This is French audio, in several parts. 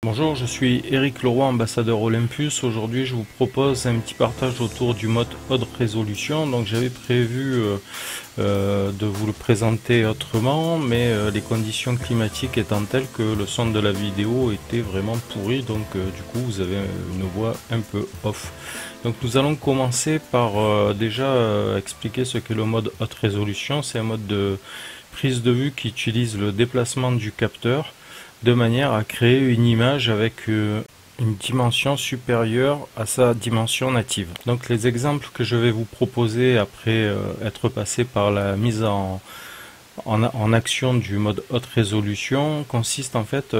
Bonjour, je suis Eric Leroy, ambassadeur Olympus. Aujourd'hui, je vous propose un petit partage autour du mode haute résolution. Donc, j'avais prévu de vous le présenter autrement, mais les conditions climatiques étant telles que le son de la vidéo était vraiment pourri. Donc, du coup, vous avez une voix un peu off. Donc, nous allons commencer par déjà expliquer ce qu'est le mode haute résolution. C'est un mode de prise de vue qui utilise le déplacement du capteur de manière à créer une image avec une dimension supérieure à sa dimension native. Donc les exemples que je vais vous proposer après être passé par la mise en action du mode haute résolution consiste en fait,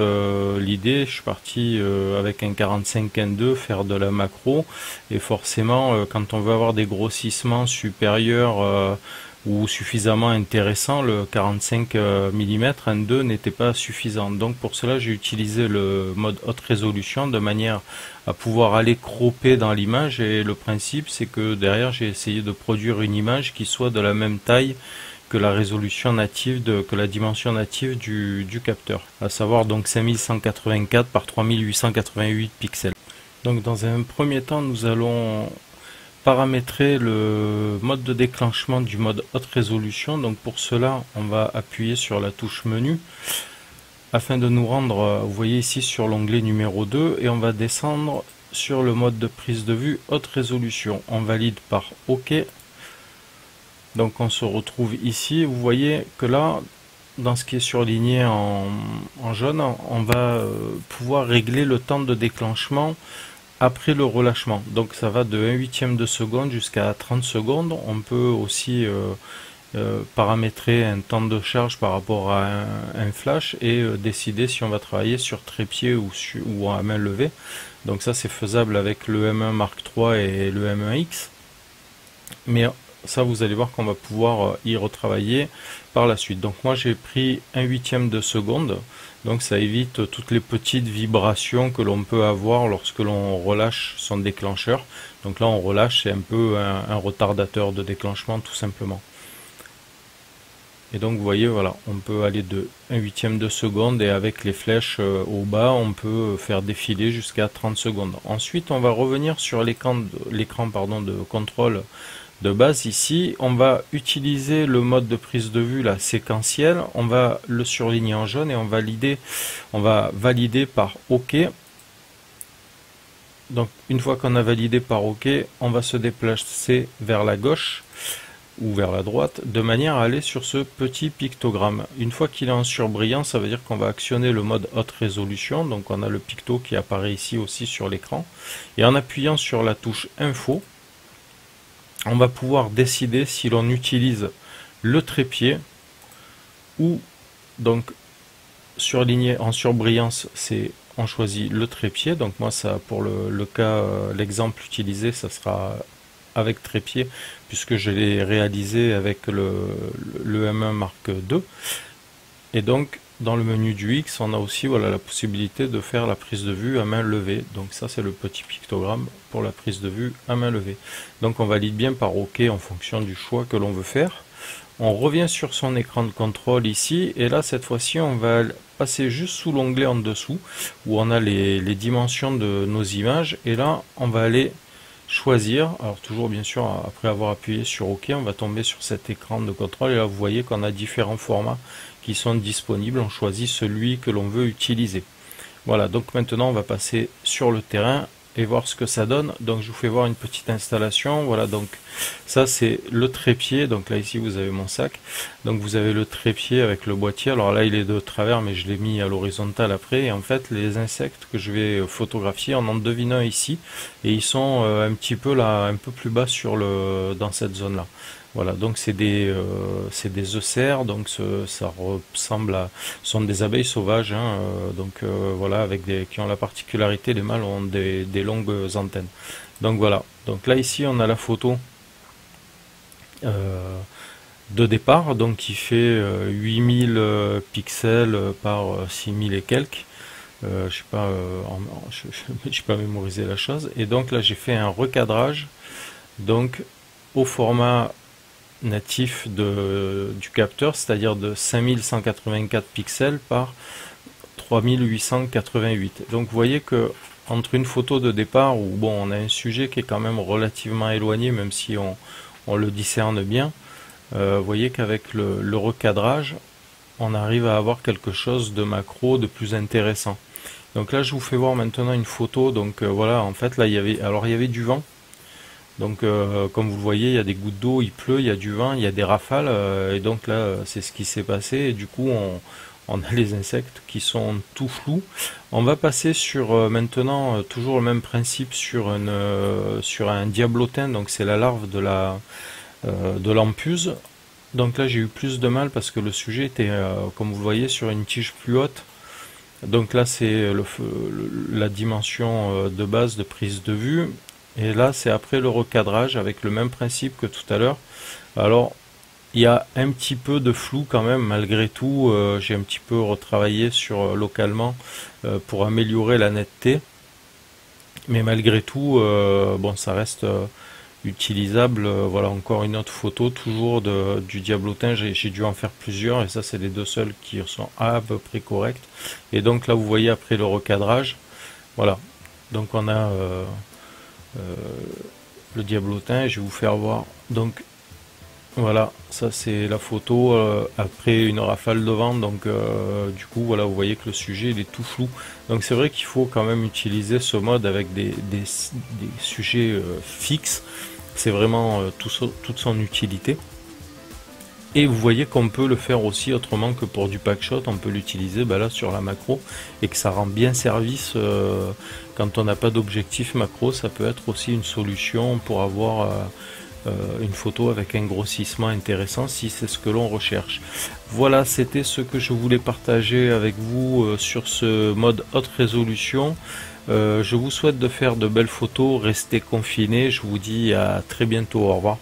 l'idée, je suis parti avec un 45N2 faire de la macro, et forcément quand on veut avoir des grossissements supérieurs ou suffisamment intéressant, le 45 mm N2 n'était pas suffisant. Donc pour cela, j'ai utilisé le mode haute résolution de manière à pouvoir aller cropper dans l'image, et le principe c'est que derrière j'ai essayé de produire une image qui soit de la même taille que la résolution native, que la dimension native du capteur, à savoir donc 5184 par 3888 pixels. Donc dans un premier temps, nous allons paramétrer le mode de déclenchement du mode haute résolution. Donc pour cela, on va appuyer sur la touche menu afin de nous rendre, vous voyez ici sur l'onglet numéro 2, et on va descendre sur le mode de prise de vue haute résolution. On valide par OK. Donc on se retrouve ici. Vous voyez que là, dans ce qui est surligné en jaune, on va pouvoir régler le temps de déclenchement après le relâchement. Donc ça va de 1/8 de seconde jusqu'à 30 secondes. On peut aussi paramétrer un temps de charge par rapport à un flash, et décider si on va travailler sur trépied ou à main levée. Donc ça c'est faisable avec le M1 Mark III et le M1X. Mais ça, vous allez voir qu'on va pouvoir y retravailler par la suite. Donc moi j'ai pris 1/8 de seconde, donc ça évite toutes les petites vibrations que l'on peut avoir lorsque l'on relâche son déclencheur. Donc là on relâche, c'est un peu un retardateur de déclenchement tout simplement. Et donc vous voyez, voilà, on peut aller de 1/8 de seconde, et avec les flèches au bas on peut faire défiler jusqu'à 30 secondes. Ensuite on va revenir sur l'écran de contrôle de base. Ici on va utiliser le mode de prise de vue, la séquentielle. On va le surligner en jaune et on va valider par OK. Donc une fois qu'on a validé par OK, on va se déplacer vers la gauche ou vers la droite de manière à aller sur ce petit pictogramme. Une fois qu'il est en surbrillant, ça veut dire qu'on va actionner le mode haute résolution. Donc on a le picto qui apparaît ici aussi sur l'écran, et en appuyant sur la touche info, on va pouvoir décider si l'on utilise le trépied ou, donc surligné en surbrillance, c'est on choisit le trépied. Donc moi ça, pour le cas, l'exemple utilisé, ça sera avec trépied puisque je l'ai réalisé avec le M1 Mark II. Et donc dans le menu du X, on a aussi, voilà, la possibilité de faire la prise de vue à main levée. Donc ça c'est le petit pictogramme pour la prise de vue à main levée. Donc on valide bien par OK en fonction du choix que l'on veut faire. On revient sur son écran de contrôle ici, et là cette fois-ci on va passer juste sous l'onglet en dessous où on a les dimensions de nos images, et là on va aller choisir, alors toujours bien sûr après avoir appuyé sur OK, on va tomber sur cet écran de contrôle, et là vous voyez qu'on a différents formats qui sont disponibles. On choisit celui que l'on veut utiliser. Voilà, donc maintenant on va passer sur le terrain et voir ce que ça donne. Donc je vous fais voir une petite installation. Voilà, donc ça c'est le trépied. Donc là ici vous avez mon sac. Donc vous avez le trépied avec le boîtier. Alors là il est de travers, mais je l'ai mis à l'horizontale après. Et en fait les insectes que je vais photographier, on en devine un ici, et ils sont un petit peu là, un peu plus bas dans cette zone là. Voilà, donc c'est des eucères, donc ça ressemble à, sont des abeilles sauvages, hein, voilà, qui ont la particularité, les mâles ont des longues antennes. Donc voilà, donc là ici on a la photo de départ, donc qui fait 8000 pixels par 6000 et quelques. Je sais pas, j'ai pas mémorisé la chose. Et donc là j'ai fait un recadrage, donc au format natif du capteur, c'est-à-dire de 5184 pixels par 3888. Donc vous voyez que entre une photo de départ où bon on a un sujet qui est quand même relativement éloigné, même si on le discerne bien, vous voyez qu'avec le recadrage, on arrive à avoir quelque chose de macro, de plus intéressant. Donc là je vous fais voir maintenant une photo. Donc voilà, en fait là il y avait du vent. Donc comme vous le voyez, il y a des gouttes d'eau, il pleut, il y a du vent, il y a des rafales, et donc là c'est ce qui s'est passé, et du coup on a les insectes qui sont tout flous. On va passer sur maintenant toujours le même principe sur un diablotin, donc c'est la larve de l'ampuse. Donc là j'ai eu plus de mal parce que le sujet était, comme vous le voyez, sur une tige plus haute. Donc là c'est la dimension de base de prise de vue. Et là c'est après le recadrage avec le même principe que tout à l'heure. Alors il y a un petit peu de flou quand même malgré tout. J'ai un petit peu retravaillé sur localement pour améliorer la netteté. Mais malgré tout, bon ça reste utilisable. Voilà encore une autre photo toujours du diablotin. J'ai dû en faire plusieurs et ça c'est les deux seuls qui sont à peu près corrects. Et donc là vous voyez après le recadrage, voilà. Donc on a le diablotin. Je vais vous faire voir. Donc voilà, ça c'est la photo après une rafale de vent. Donc du coup voilà, vous voyez que le sujet il est tout flou. Donc c'est vrai qu'il faut quand même utiliser ce mode avec des sujets fixes. C'est vraiment toute son utilité. Et vous voyez qu'on peut le faire aussi autrement que pour du packshot. On peut l'utiliser là sur la macro et que ça rend bien service quand on n'a pas d'objectif macro. Ça peut être aussi une solution pour avoir une photo avec un grossissement intéressant si c'est ce que l'on recherche. Voilà, c'était ce que je voulais partager avec vous sur ce mode haute résolution. Je vous souhaite de faire de belles photos, restez confinés. Je vous dis à très bientôt, au revoir.